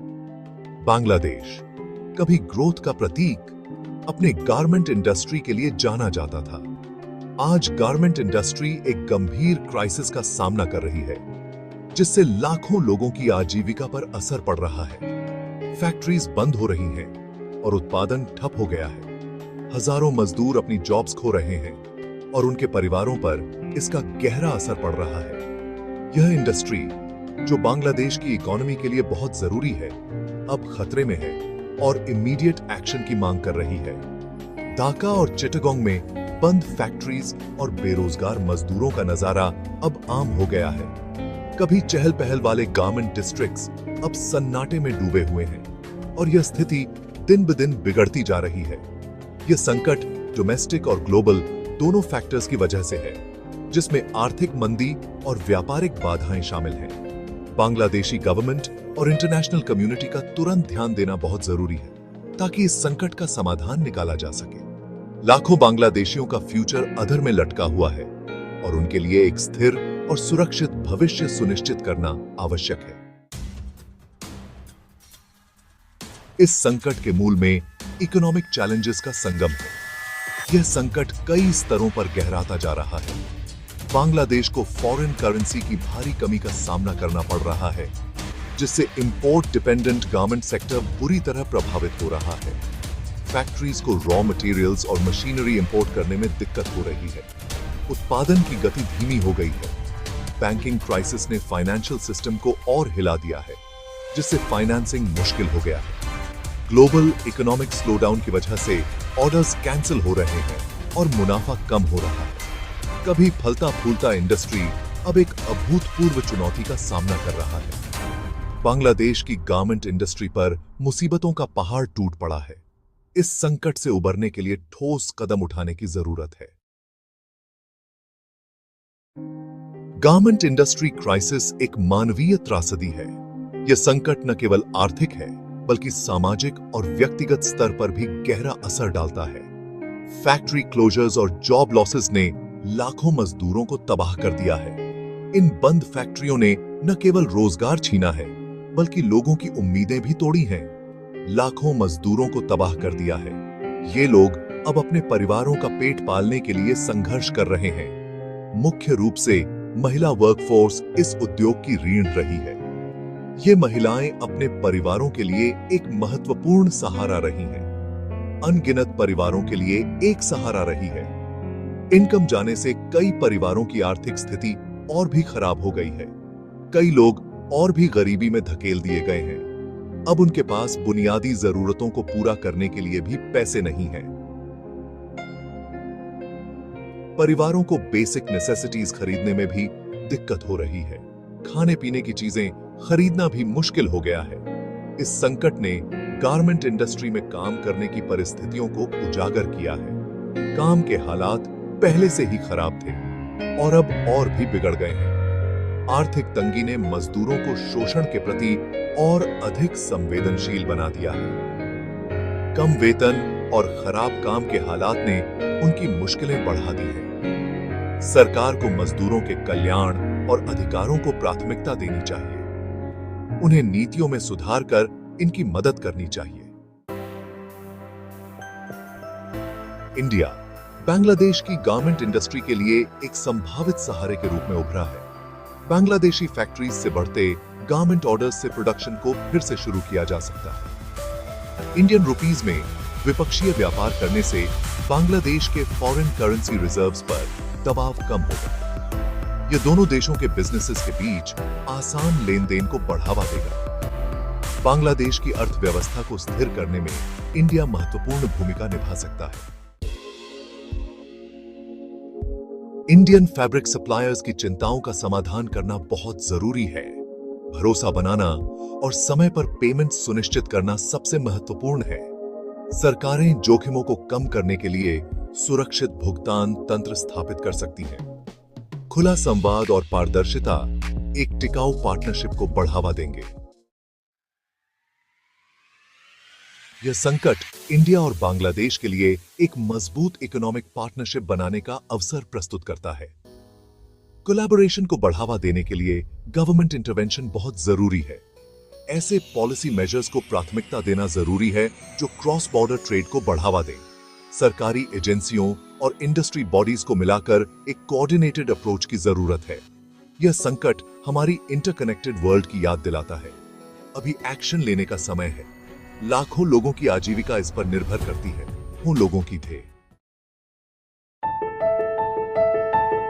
बांग्लादेश, कभी ग्रोथ का प्रतीक, अपने गारमेंट इंडस्ट्री के लिए जाना जाता था। आज गारमेंट इंडस्ट्री एक गंभीर क्राइसिस का सामना कर रही है, जिससे लाखों लोगों की आजीविका पर असर पड़ रहा है। फैक्ट्रीज बंद हो रही हैं और उत्पादन ठप हो गया है। हजारों मजदूर अपनी जॉब्स खो रहे हैं और उनके परिवारों पर इसका गहरा असर पड़ रहा है। यह इंडस्ट्री, जो बांग्लादेश की इकोनॉमी के लिए बहुत जरूरी है, अब खतरे में है और इमीडिएट एक्शन की मांग कर रही है। ढाका और चिटागोंग में बंद फैक्ट्रीज और बेरोजगार मजदूरों का नजारा अब आम हो गया है। कभी चहल पहल वाले गारमेंट डिस्ट्रिक्ट्स अब सन्नाटे में डूबे हुए हैं और यह स्थिति दिन ब दिन बिगड़ती जा रही है। यह संकट डोमेस्टिक और ग्लोबल दोनों फैक्टर्स की वजह से है, जिसमें आर्थिक मंदी और व्यापारिक बाधाएं शामिल हैं। बांग्लादेशी गवर्नमेंट और इंटरनेशनल कम्युनिटी का तुरंत ध्यान देना बहुत जरूरी है, ताकि इस संकट का समाधान निकाला जा सके। लाखों बांग्लादेशियों का फ्यूचर अधर में लटका हुआ है और उनके लिए एक स्थिर और सुरक्षित भविष्य सुनिश्चित करना आवश्यक है। इस संकट के मूल में इकोनॉमिक चैलेंजेस का संगम है। यह संकट कई स्तरों पर गहराता जा रहा है। बांग्लादेश को फॉरेन करेंसी की भारी कमी का सामना करना पड़ रहा है, जिससे इंपोर्ट डिपेंडेंट गारमेंट सेक्टर बुरी तरह प्रभावित हो रहा है। फैक्ट्रीज को रॉ मटेरियल्स और मशीनरी इंपोर्ट करने में दिक्कत हो रही है। उत्पादन की गति धीमी हो गई है। बैंकिंग क्राइसिस ने फाइनेंशियल सिस्टम को और हिला दिया है, जिससे फाइनेंसिंग मुश्किल हो गया है। ग्लोबल इकोनॉमिक स्लोडाउन की वजह से ऑर्डर्स कैंसिल हो रहे हैं और मुनाफा कम हो रहा है। कभी फलता फूलता इंडस्ट्री अब एक अभूतपूर्व चुनौती का सामना कर रहा है। बांग्लादेश की गारमेंट इंडस्ट्री पर मुसीबतों का पहाड़ टूट पड़ा है। इस संकट से उबरने के लिए ठोस कदम उठाने की जरूरत है। गारमेंट इंडस्ट्री क्राइसिस एक मानवीय त्रासदी है। यह संकट न केवल आर्थिक है, बल्कि सामाजिक और व्यक्तिगत स्तर पर भी गहरा असर डालता है। फैक्ट्री क्लोजर्स और जॉब लॉसेस ने लाखों मजदूरों को तबाह कर दिया है। इन बंद फैक्ट्रियों ने न केवल रोजगार छीना है, बल्कि लोगों की उम्मीदें भी तोड़ी हैं। लाखों मजदूरों को तबाह कर दिया है। ये लोग अब अपने परिवारों का पेट पालने के लिए संघर्ष कर रहे हैं। मुख्य रूप से महिला वर्कफोर्स इस उद्योग की रीढ़ रही है। ये महिलाएं अपने परिवारों के लिए एक महत्वपूर्ण सहारा रही हैं। अनगिनत परिवारों के लिए एक सहारा रही है। इनकम जाने से कई परिवारों की आर्थिक स्थिति और भी खराब हो गई है। कई लोग और भी गरीबी में धकेल दिए गए हैं। अब उनके पास बुनियादी जरूरतों को पूरा करने के लिए भी पैसे नहीं हैं। परिवारों को बेसिक नेसेसिटीज खरीदने में भी दिक्कत हो रही है। खाने पीने की चीजें खरीदना भी मुश्किल हो गया है। इस संकट ने गारमेंट इंडस्ट्री में काम करने की परिस्थितियों को उजागर किया है। काम के हालात पहले से ही खराब थे और अब और भी बिगड़ गए हैं। आर्थिक तंगी ने मजदूरों को शोषण के प्रति और अधिक संवेदनशील बना दिया है। कम वेतन और खराब काम के हालात ने उनकी मुश्किलें बढ़ा दी हैं। सरकार को मजदूरों के कल्याण और अधिकारों को प्राथमिकता देनी चाहिए। उन्हें नीतियों में सुधार कर इनकी मदद करनी चाहिए। इंडिया बांग्लादेश की गारमेंट इंडस्ट्री के लिए एक संभावित सहारे के रूप में उभरा है। बांग्लादेशी फैक्ट्रीज से बढ़ते गारमेंट ऑर्डर्स से प्रोडक्शन को फिर से शुरू किया जा सकता है। इंडियन रुपीस में द्विपक्षीय व्यापार करने से बांग्लादेश के फॉरेन करेंसी रिजर्व्स पर दबाव कम होगा। यह दोनों देशों के बिजनेसेस के बीच आसान लेन देन को बढ़ावा देगा। बांग्लादेश की अर्थव्यवस्था को स्थिर करने में इंडिया महत्वपूर्ण भूमिका निभा सकता है। इंडियन फैब्रिक सप्लायर्स की चिंताओं का समाधान करना बहुत जरूरी है। भरोसा बनाना और समय पर पेमेंट सुनिश्चित करना सबसे महत्वपूर्ण है। सरकारें जोखिमों को कम करने के लिए सुरक्षित भुगतान तंत्र स्थापित कर सकती हैं। खुला संवाद और पारदर्शिता एक टिकाऊ पार्टनरशिप को बढ़ावा देंगे। यह संकट इंडिया और बांग्लादेश के लिए एक मजबूत इकोनॉमिक पार्टनरशिप बनाने का अवसर प्रस्तुत करता है। कोलैबोरेशन को बढ़ावा देने के लिए गवर्नमेंट इंटरवेंशन बहुत जरूरी है। ऐसे पॉलिसी मेजर्स को प्राथमिकता देना जरूरी है जो क्रॉस बॉर्डर ट्रेड को बढ़ावा दें। सरकारी एजेंसियों और इंडस्ट्री बॉडीज को मिलाकर एक कोऑर्डिनेटेड अप्रोच की जरूरत है। यह संकट हमारी इंटरकनेक्टेड वर्ल्ड की याद दिलाता है। अभी एक्शन लेने का समय है। लाखों लोगों की आजीविका इस पर निर्भर करती है। उन लोगों की थे